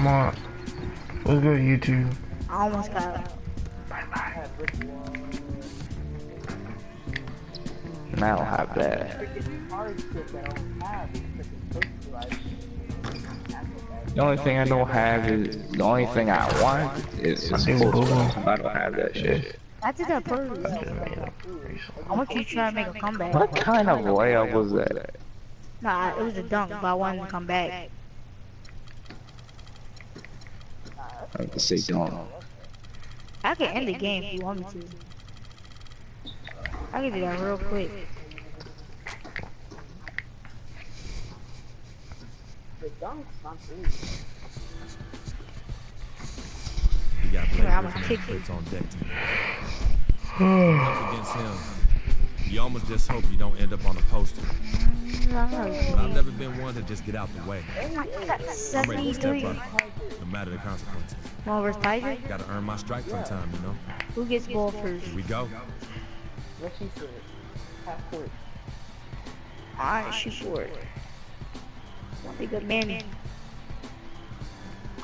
I'm on. Let's go to YouTube. I almost got. Bye bye. I don't have that. The only thing I don't have is the only thing I want is Pokemon. I don't have that shit. I did that first. I want you to try to make a comeback. What kind of layup was that? Nah, it was a dunk, but I wanted to come back. I have to say don't. I can end the game if you want me to. I can do that real quick. You got Blake I'm Griffin gonna kick and you. Fritz on deck tonight. Up against him, you almost just hope you don't end up on a poster. But I've never been one to just get out the way. I'm ready to step 73. up, no matter the consequences. One versus Tiger? Gotta earn my stripes sometime, you know? Who gets ball first? Here we go. Alright, shoot for it. One big good man.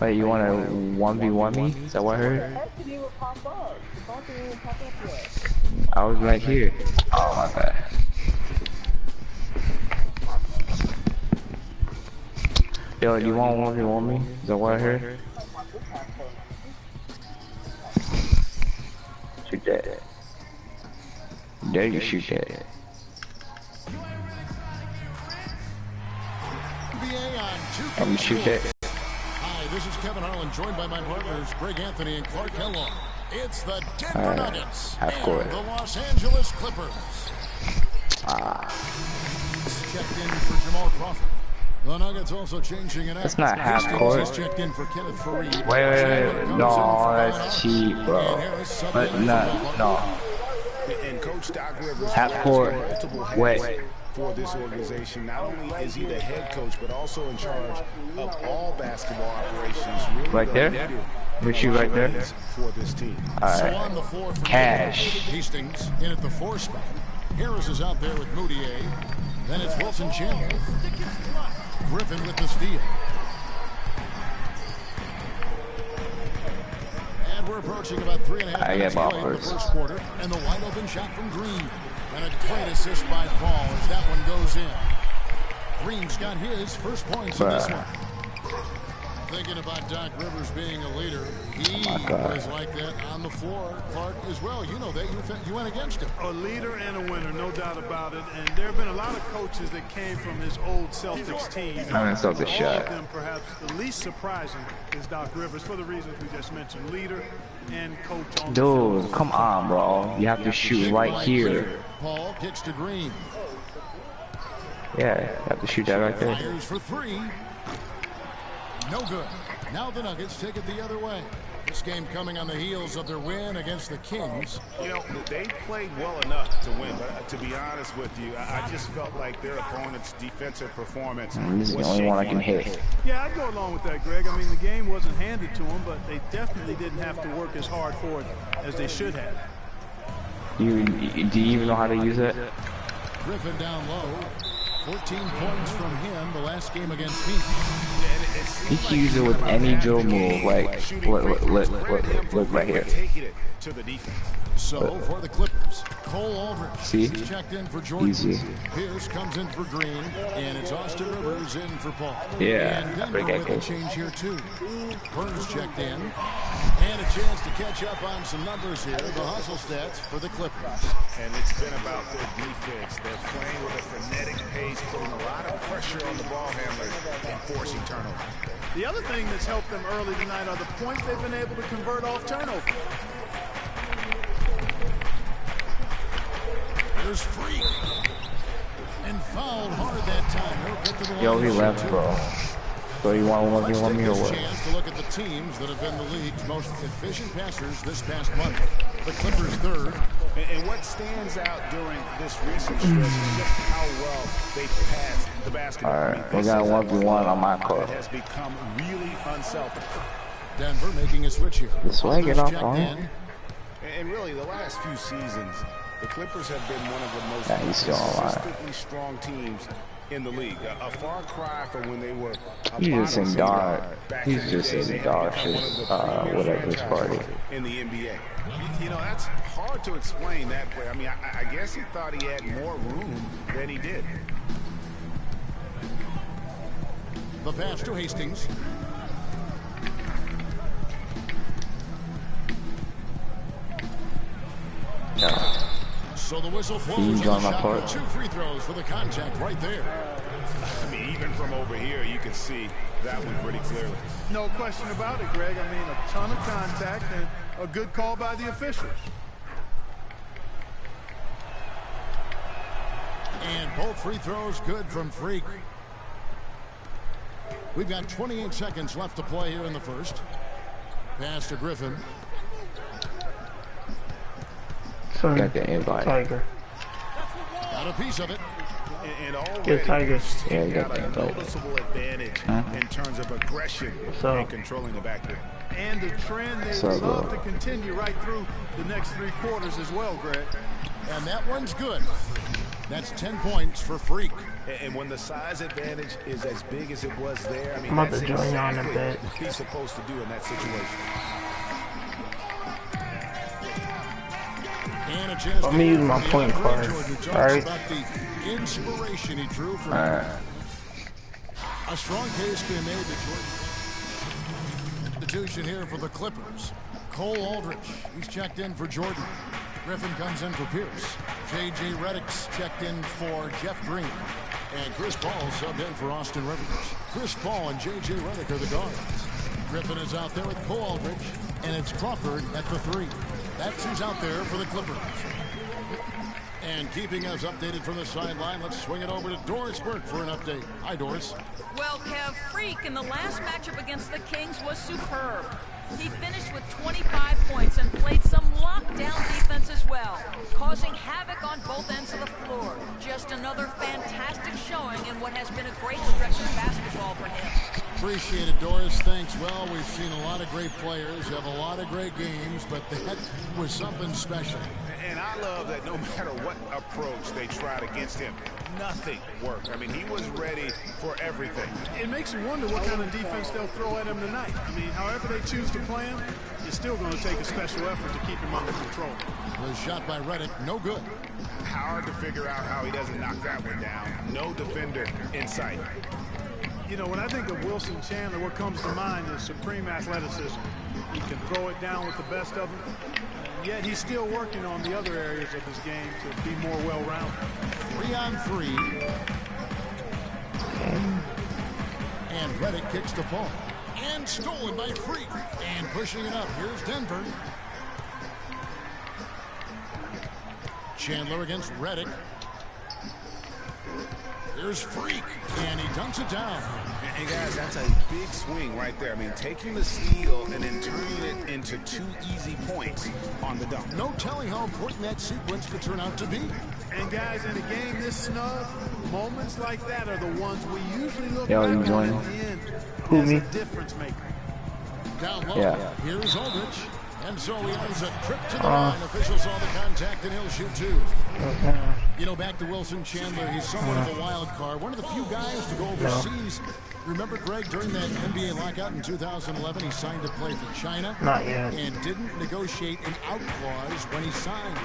Wait, you want to 1v1 me? Is that what I heard? I was right here. Oh my bad. Yo, do you want 1v1 me? Is that what I heard? Shoot that. There you shoot that. Let me shoot that. Hi, this is Kevin Harlan, joined by my partners Greg Anthony and Clark Kellogg. It's the Denver Nuggets and the Los Angeles Clippers. Checked in for Jamal Crawford. The Nuggets also changing it up. That's not half court. Checked in for Kenneth Faried. Wait. No, that's cheap, bro. But no. And Coach Doc Rivers Half court. Wait. for this organization. Not only is he the head coach, but also in charge of all basketball operations. Really right there? With you right there? For this team. Alright. Cash. Hastings in at the 4 spot. Harris is out there with Moutier. Then it's Wilson Chandler. Griffin with the steal. And we're approaching about 3.5 minutes to play in the first quarter. And the wide open shot from Green. And a great assist by Paul as that one goes in. Green's got his first points in this one. Thinking about Doc Rivers being a leader, he was like that on the floor. Clark as well. You know that. You went against him. A leader and a winner, no doubt about it. And there have been a lot of coaches that came from his old Celtics team. I mean, Celtics shot. All of them, perhaps the least surprising, is Doc Rivers for the reasons we just mentioned. Leader and coach on the floor. Dude, come on, bro. You have to shoot right here. Paul kicks to Green. Yeah, you have to shoot that right there. Fires for 3. No good. Now the Nuggets take it the other way. This game coming on the heels of their win against the Kings. You know, they played well enough to win, but to be honest with you, I just felt like their opponent's defensive performance This is the only one I can hit. Yeah, I'd go along with that, Greg. I mean, the game wasn't handed to them, but they definitely didn't have to work as hard for it as they should have. Do you even know how to use it? Griffin down low. 14 points from him the last game against Phoenix. He can use it with any drill move, like, look right here. So for the Clippers, Cole Aldridge See? checked in for Jordan. Easy. Pierce comes in for Green, and it's Austin Rivers in for Paul. Yeah, and Denver pretty with good. a change here too. Burns checked in, and a chance to catch up on some numbers here. The hustle stats for the Clippers. And it's been about their defense. They're playing with a frenetic pace, putting a lot of pressure on the ball handlers and forcing turnovers. The other thing that's helped them early tonight are the points they've been able to convert off turnover. There's Freak. And fouled hard that time. No good to the Yo, line. he left, bro. So you want Let's 1v1 take me or this what? chance to look at the teams that have been the league's most efficient passers this past month. The Clippers third. And what stands out during this recent stretch is just how well they passed the basketball. Alright, we got 1v1 on my court. It has become really unselfish. Denver making a switch here. The swag it off Checked on in. him. And really, the last few seasons, the Clippers have been one of the most Yeah, he's still alive. consistently strong teams in the league. A far cry from when they were. He's just in dark. He's just in dark. Whatever his party. In the NBA. You know, that's hard to explain that play. I mean, I guess he thought he had more room than he did. The pass to Hastings. So the whistle blows on the shot. 2 free throws for the contact right there. I mean, even from over here, you can see that one pretty clearly. No question about it, Greg. I mean, a ton of contact and a good call by the officials. And both free throws good from Freak. We've got 28 seconds left to play here in the first. Pass to Griffin. Got the invite. Tiger. Got a piece of it. And already Tiger. Yeah, got a noticeable advantage in terms of aggression and controlling the backcourt. And a trend they would love to continue right through the next 3 quarters as well, Greg. And that one's good. That's 10 points for Freak. And when the size advantage is as big as it was there, I mean, I'm about that's to join you on a exactly bit. what he's supposed to do in that situation. And a chance I'm gonna use my point guard. Alright. About the inspiration he drew from a strong case being made to Jordan. Substitution here for the Clippers. Cole Aldrich, he's checked in for Jordan. Griffin comes in for Pierce. J.J. Redick's checked in for Jeff Green. And Chris Paul subbed in for Austin Rivers. Chris Paul and J.J. Redick are the guards. Griffin is out there with Cole Aldrich, and it's Crawford at the 3. That's who's out there for the Clippers. And keeping us updated from the sideline, let's swing it over to Doris Burke for an update. Hi, Doris. Well, Kev, Freak in the last matchup against the Kings was superb. He finished with 25 points and played some lockdown defense as well, causing havoc on both ends of the floor. Just another fantastic showing in what has been a great stretch of basketball for him. Appreciate it, Doris. Thanks. Well, we've seen a lot of great players have a lot of great games, but that was something special. And I love that no matter what approach they tried against him, nothing worked. I mean, he was ready for everything. It makes you wonder what kind of defense they'll throw at him tonight. I mean, however they choose to play him, it's still going to take a special effort to keep him under control. Was shot by Redick, no good. Hard to figure out how he doesn't knock that one down. No defender in sight. You know, when I think of Wilson Chandler, what comes to mind is supreme athleticism. He can throw it down with the best of them, yet he's still working on the other areas of his game to be more well-rounded. 3-on-3. And Redick kicks the ball. And stolen by Freak. And pushing it up. Here's Denver. Chandler against Redick. Here's Freak, and he dunks it down. And guys, that's a big swing right there. I mean, taking the steal and then turning it into 2 easy points on the dunk. No telling how important that sequence could turn out to be. And guys, in a game this snug, moments like that are the ones we usually look Yo, back you on joining? at the end Who, as me? a difference maker. Down low, Yeah. Here's Aldrich. And so he has a trip to the line. Officials saw the contact, and he'll shoot 2. You know, back to Wilson Chandler, he's somewhat of a wild card. One of the few guys to go overseas. Remember, Greg, during that NBA lockout in 2011, he signed to play for China? Not yet. And didn't negotiate an out clause when he signed.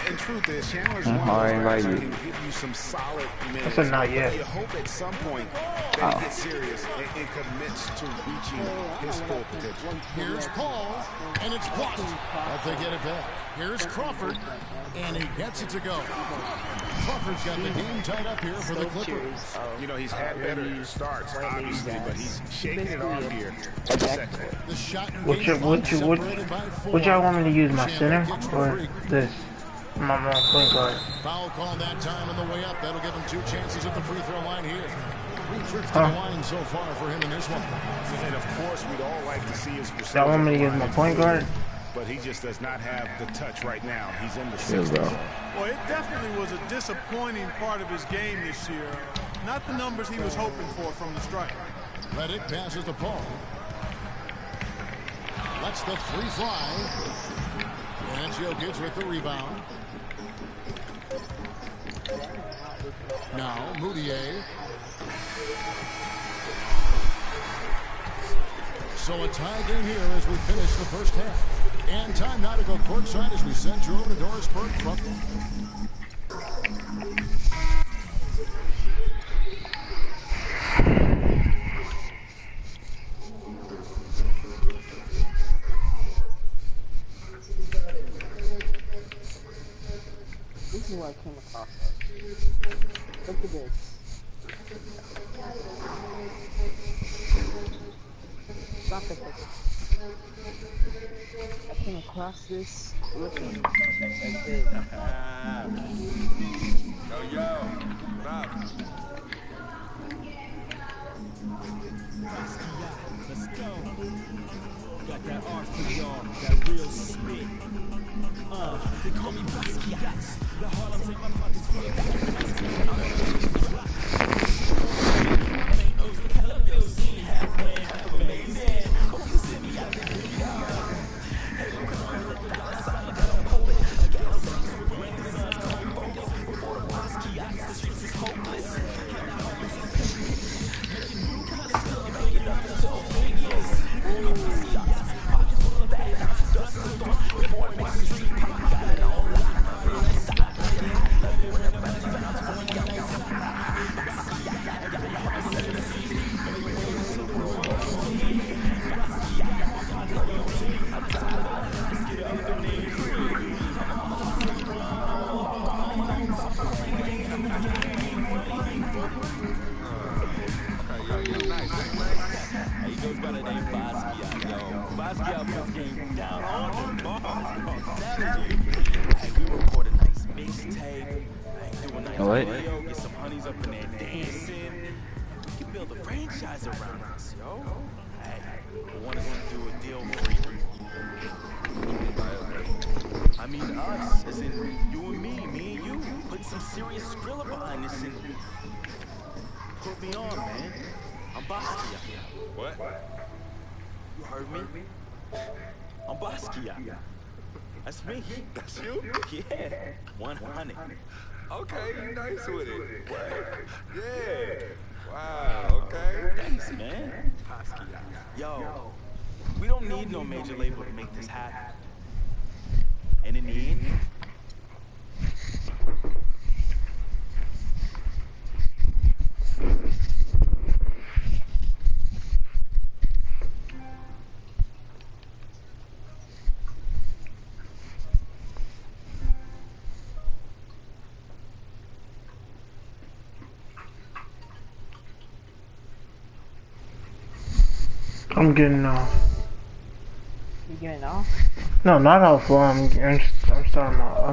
And truth is, Chandler's one of I those guys invite who you. can give you some solid minutes. I said not yet. You hope at some point that he gets serious and commits to reaching his full potential. Here's Paul, and it's blocked. But they get it back. Here's Crawford, and he gets it to go. Crawford's got the game tied up here for the Clippers. You know, he's had better starts, obviously, but he's shaking it off here in the second. The shot and What y'all want me to use, my center or this? My point guard. Foul call that time on the way up. That'll give him 2 chances at the free throw line here. 3 trips to the line so far for him in this one. And of course, we'd all like to see his percentage. Y'all want me to use my point guard? But he just does not have the touch right now. He's in the Here we 60s. go. Well, it definitely was a disappointing part of his game this year. Not the numbers he was hoping for from the stripe. Redick passes to Paul. Lets the 3 fly. And Jokic with the rebound. Now Moutier. So a tie game here as we finish the first half. And time now to go courtside as we send you over to Doris Burke from... This is what I came across of. Look at this. Stop it. I came across this looking like this. Yo, Bob. Let's go. Got that arsenal on, that real spit. They call me Basquiat. The Harlem's in my pockets full What? Get some honeys up in there dancing. We can build a franchise around us, yo. Hey, I want us to do a deal for you. I mean us, as in you and me and you. Put some serious Skrilla behind this and put me on, man. I'm Basquiat. What? You heard me? I'm Basquiat. That's me. That's you? Yeah, 100. Okay, you nice with it. What? Yeah. Wow, okay. Thanks, man. Yo, we don't need no major label to make this happen. And in the end, I'm getting off. You getting off? No, not off. I'm starting off.